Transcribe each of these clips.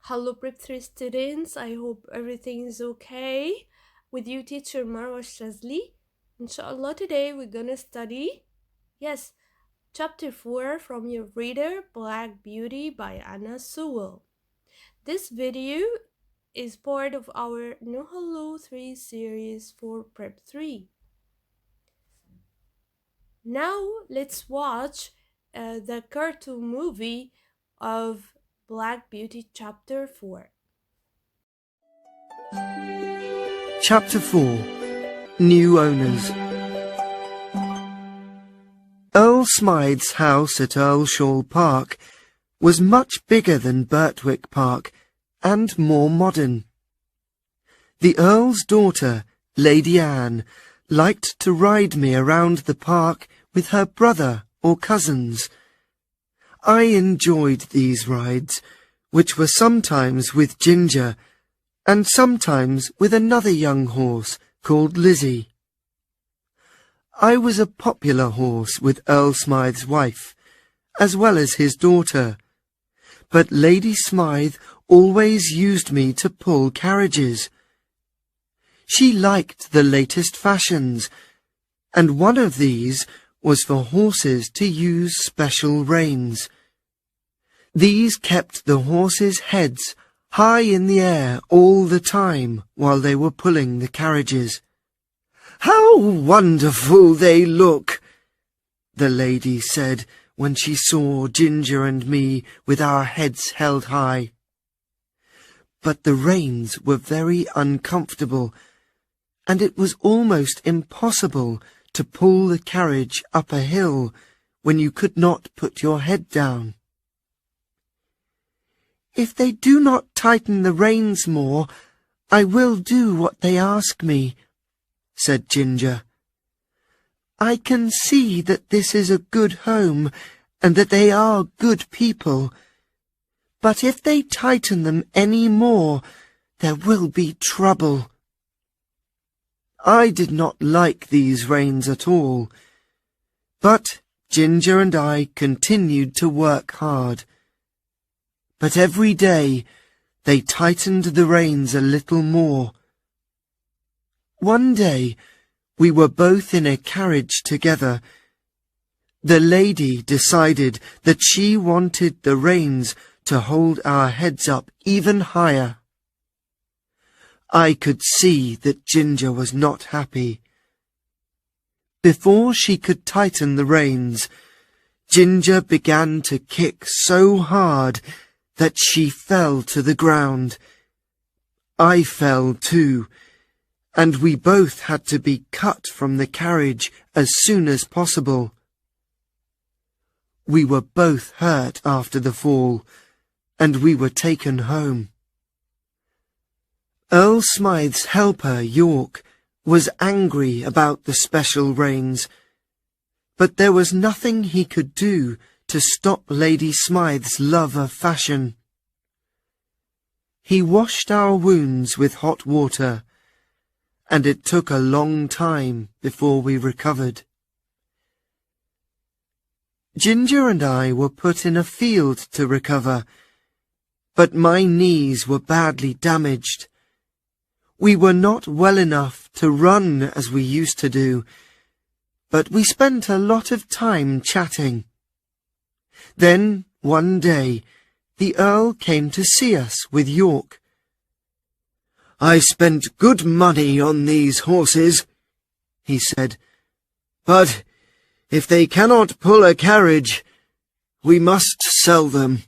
Hello, Prep 3 students. I hope everything is okay. With you, teacher Marwa Shazly. Inshallah, today we're gonna study, yes, chapter 4 from your reader, Black Beauty by Anna Sewell. This video is part of our No Hello 3 series for Prep 3. Now, let's watch the cartoon movie of Black Beauty chapter 4. Chapter 4 New Owners. Earl Smythe's house at Earlshall Park was much bigger than Birtwick Park and more modern. The Earl's daughter, Lady Anne, liked to ride me around the park with her brother or cousins. I enjoyed these rides, which were sometimes with Ginger and sometimes with another young horse called Lizzie. I was a popular horse with Earl Smythe's wife, as well as his daughter, but Lady Smythe always used me to pull carriages. She liked the latest fashions, and one of these was for horses to use special reins. These kept the horses' heads high in the air all the time while they were pulling the carriages. "How wonderful they look!" the lady said when she saw Ginger and me with our heads held high. But the reins were very uncomfortable, and it was almost impossible to pull the carriage up a hill when you could not put your head down. "If they do not tighten the reins more, I will do what they ask me," said Ginger. "I can see that this is a good home and that they are good people, but if they tighten them any more, there will be trouble." I did not like these reins at all, but Ginger and I continued to work hard. But every day they tightened the reins a little more. One day we were both in a carriage together. The lady decided that she wanted the reins to hold our heads up even higher. I could see that Ginger was not happy. Before she could tighten the reins, Ginger began to kick so hard that she fell to the ground. I fell too, and we both had to be cut from the carriage as soon as possible. We were both hurt after the fall, and we were taken home. Earl Smythe's helper, York, was angry about the special reins, but there was nothing he could do to stop Lady Smythe's love of fashion. He washed our wounds with hot water, and it took a long time before we recovered. Ginger and I were put in a field to recover, but my knees were badly damaged. We were not well enough to run as we used to do, but we spent a lot of time chatting. Then, one day, the Earl came to see us with York. "I spent good money on these horses," he said, "but if they cannot pull a carriage, we must sell them."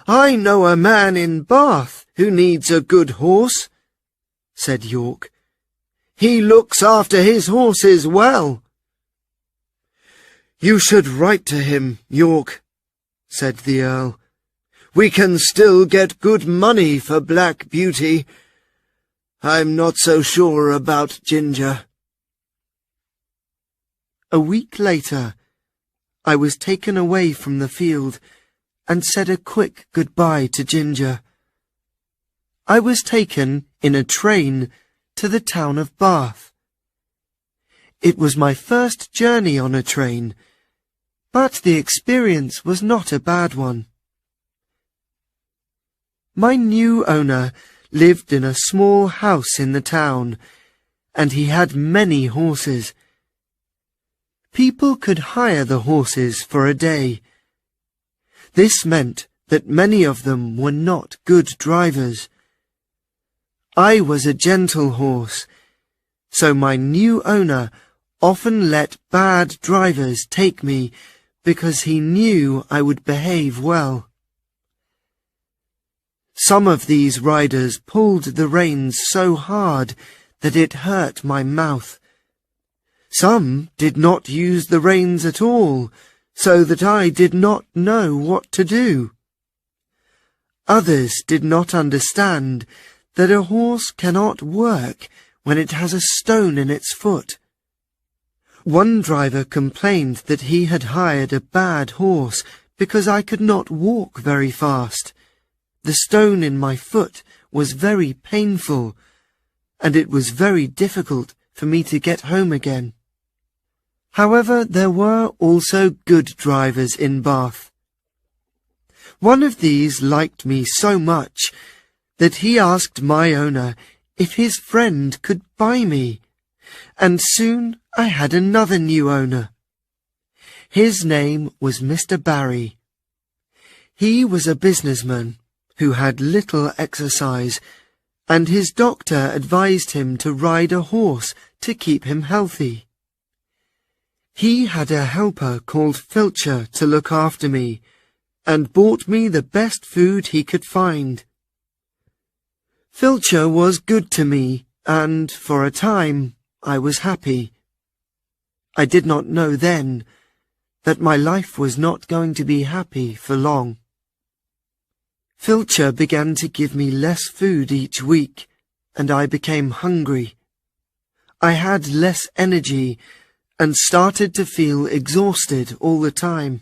"I know a man in Bath who needs a good horse," said York. "He looks after his horses well." "You should write to him, York," said the Earl. "We can still get good money for Black Beauty. I'm not so sure about Ginger." A week later, I was taken away from the field and said a quick goodbye to Ginger. I was taken in a train to the town of Bath. It was my first journey on a train, but the experience was not a bad one. My new owner lived in a small house in the town, and he had many horses. People could hire the horses for a day. This meant that many of them were not good drivers. I was a gentle horse, so my new owner often let bad drivers take me because he knew I would behave well. Some of these riders pulled the reins so hard that it hurt my mouth. Some did not use the reins at all, so that I did not know what to do. Others did not understand that a horse cannot work when it has a stone in its foot. One driver complained that he had hired a bad horse because I could not walk very fast. The stone in my foot was very painful, and it was very difficult for me to get home again. However, there were also good drivers in Bath. One of these liked me so much that he asked my owner if his friend could buy me, and soon I had another new owner. His name was Mr. Barry. He was a businessman who had little exercise, and his doctor advised him to ride a horse to keep him healthy. He had a helper called Filcher to look after me, and bought me the best food he could find. Filcher was good to me, and for a time I was happy. I did not know then that my life was not going to be happy for long. Filcher began to give me less food each week, and I became hungry. I had less energy and started to feel exhausted all the time.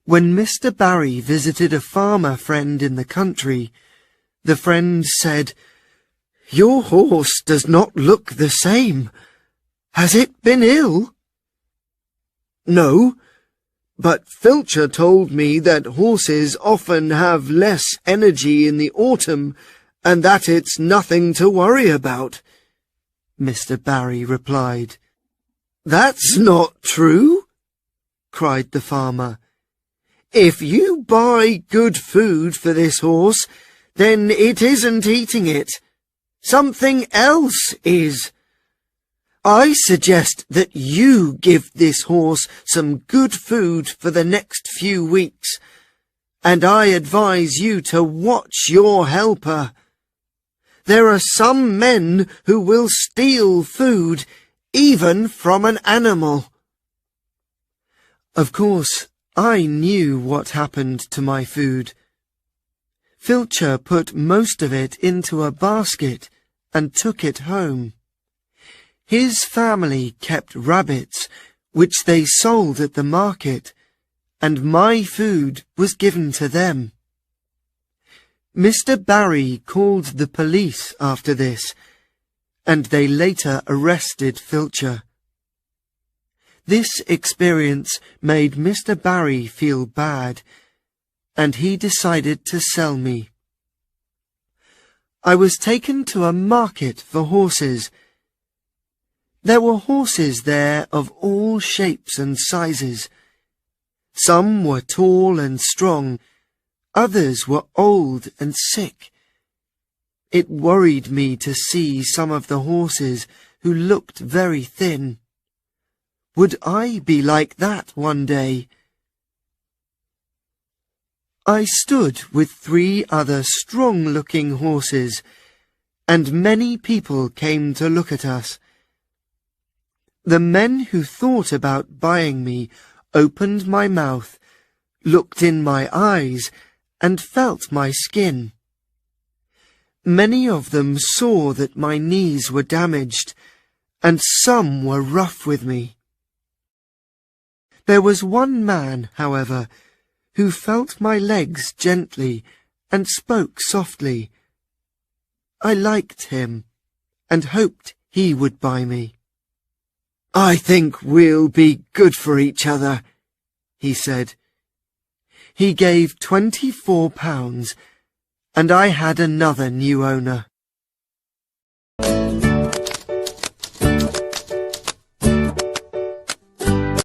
When Mr. Barry visited a farmer friend in the country, the friend said, "Your horse does not look the same. Has it been ill?" "No, but Filcher told me that horses often have less energy in the autumn, and that it's nothing to worry about," Mr. Barry replied. "That's not true," cried the farmer. "If you buy good food for this horse, then it isn't eating it. Something else is. I suggest that you give this horse some good food for the next few weeks, and I advise you to watch your helper. There are some men who will steal food, even from an animal." Of course, I knew what happened to my food. Filcher put most of it into a basket and took it home. His family kept rabbits, which they sold at the market, and my food was given to them. Mr. Barry called the police after this, and they later arrested Filcher. This experience made Mr. Barry feel bad, and he decided to sell me. I was taken to a market for horses. There were horses there of all shapes and sizes. Some were tall and strong, others were old and sick. It worried me to see some of the horses who looked very thin. Would I be like that one day? I stood with 3 other strong-looking horses, and many people came to look at us. The men who thought about buying me opened my mouth, looked in my eyes, and felt my skin. Many of them saw that my knees were damaged, and some were rough with me. There was one man, however, who felt my legs gently and spoke softly. I liked him, and hoped he would buy me. "I think we'll be good for each other," he said. he gave £24, and I had another new owner.